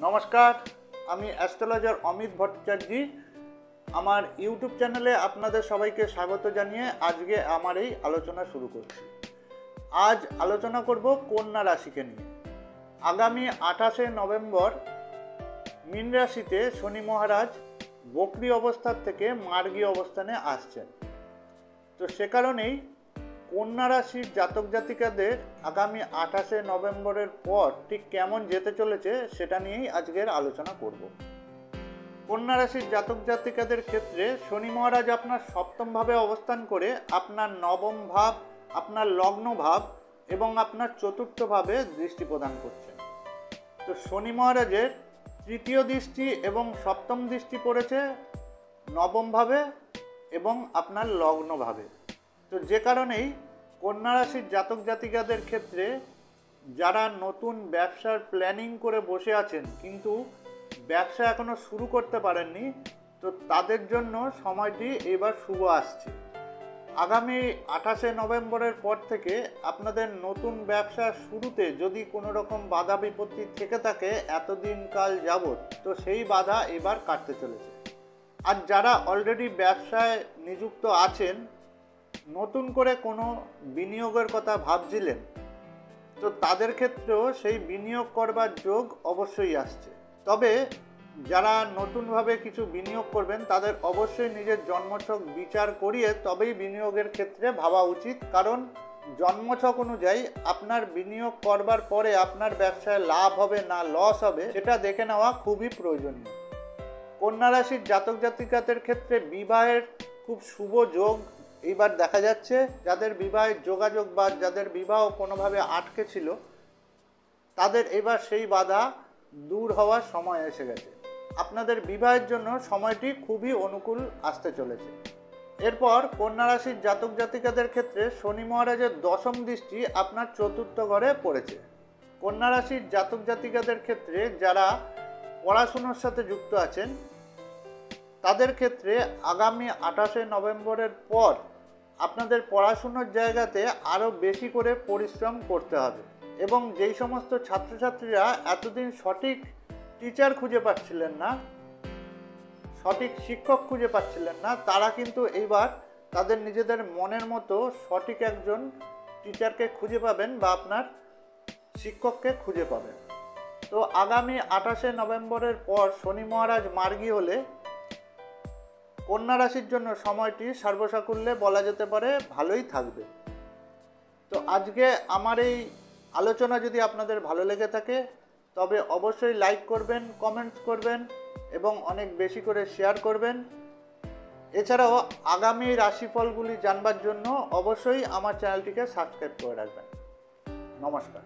নমস্কার, আমি অ্যাস্ট্রোলজার অমিত ভট্টাচার্য। আমার ইউটিউব চ্যানেলে আপনাদের সবাইকে স্বাগত জানিয়ে আজকে আমার এই আলোচনা শুরু করছি। আজ আলোচনা করব কন্যা রাশিকে নিয়ে। আগামী 28শে নভেম্বর মীন রাশিতে শনি মহারাজ বক্রী অবস্থান থেকে মার্গী অবস্থানে আসছেন। তো সে কারণেই কন্যা রাশির জাতক জাতিকাদের আগামী 28শে নভেম্বরের পর ঠিক কেমন যেতে চলেছে সেটা নিয়েই আজকের আলোচনা করব। কন্যা রাশির জাতক জাতিকাদের ক্ষেত্রে শনি মহারাজ আপনার সপ্তম ভাবে অবস্থান করে আপনার নবম ভাব, আপনার লগ্ন ভাব এবং আপনার চতুর্থ ভাবে দৃষ্টি প্রদান করছেন। তো শনি মহারাজের তৃতীয় দৃষ্টি এবং সপ্তম দৃষ্টি পড়েছে নবম ভাবে এবং আপনার লগ্ন ভাবে। তো যে কারণেই কন্যা রাশির জাতক জাতিকাদের ক্ষেত্রে যারা নতুন ব্যবসার প্ল্যানিং করে বসে আছেন কিন্তু ব্যবসা এখনো শুরু করতে পারেননি, তো তাদের জন্য সময়টি এবার শুভ আসছে। আগামী 28শে নভেম্বরের পর থেকে আপনাদের নতুন ব্যবসা শুরুতে যদি কোনো রকম বাধা বিপত্তি থেকে থাকে এতদিন কাল যাবৎ, তো সেই বাধা এবার কাটতে চলেছে। আর যারা অলরেডি ব্যবসায় নিযুক্ত আছেন, নতুন করে কোনো বিনিয়োগের কথা ভাবছিলেন, তো তাদের ক্ষেত্রেও সেই বিনিয়োগ করবার যোগ অবশ্যই আসছে। তবে যারা নতুনভাবে কিছু বিনিয়োগ করবেন তাদের অবশ্যই নিজের জন্মছক বিচার করিয়ে তবেই বিনিয়োগের ক্ষেত্রে ভাবা উচিত, কারণ জন্মছক অনুযায়ী আপনার বিনিয়োগ করবার পরে আপনার ব্যবসায় লাভ হবে না লস হবে সেটা দেখে নেওয়া খুবই প্রয়োজনীয়। কন্যা রাশির জাতক জাতিকাদের ক্ষেত্রে বিবাহের খুব শুভ যোগ এইবার দেখা যাচ্ছে। যাদের বিবাহের যোগাযোগ বা যাদের বিবাহ কোনোভাবে আটকে ছিল তাদের এবার সেই বাধা দূর হওয়ার সময় এসে গেছে। আপনাদের বিবাহের জন্য সময়টি খুবই অনুকূল আসতে চলেছে। এরপর কন্যা রাশির জাতক জাতিকাদের ক্ষেত্রে শনি মহারাজের দশম দৃষ্টি আপনার চতুর্থ ঘরে পড়েছে। কন্যা রাশির জাতক জাতিকাদের ক্ষেত্রে যারা পড়াশুনোর সাথে যুক্ত আছেন তাদের ক্ষেত্রে আগামী 28শে নভেম্বরের পর আপনাদের পড়াশুনোর জায়গাতে আরও বেশি করে পরিশ্রম করতে হবে এবং যেই সমস্ত ছাত্রছাত্রীরা এতদিন সঠিক টিচার খুঁজে পাচ্ছিলেন না, সঠিক শিক্ষক খুঁজে পাচ্ছিলেন না, তারা কিন্তু এইবার তাদের নিজেদের মনের মতো সঠিক একজন টিচারকে খুঁজে পাবেন বা আপনার শিক্ষককে খুঁজে পাবেন। তো আগামী 28শে নভেম্বরের পর শনি মহারাজ মার্গী হলে কন্যা রাশির জন্য সময়টি সর্বসাকুল্যে বলা যেতে পারে ভালোই থাকবে। তো আজকে আমার এই আলোচনা যদি আপনাদের ভালো লেগে থাকে তবে অবশ্যই লাইক করবেন, কমেন্টস করবেন এবং অনেক বেশি করে শেয়ার করবেন। এছাড়াও আগামী রাশিফলগুলি জানবার জন্য অবশ্যই আমার চ্যানেলটিকে সাবস্ক্রাইব করে রাখবেন। নমস্কার।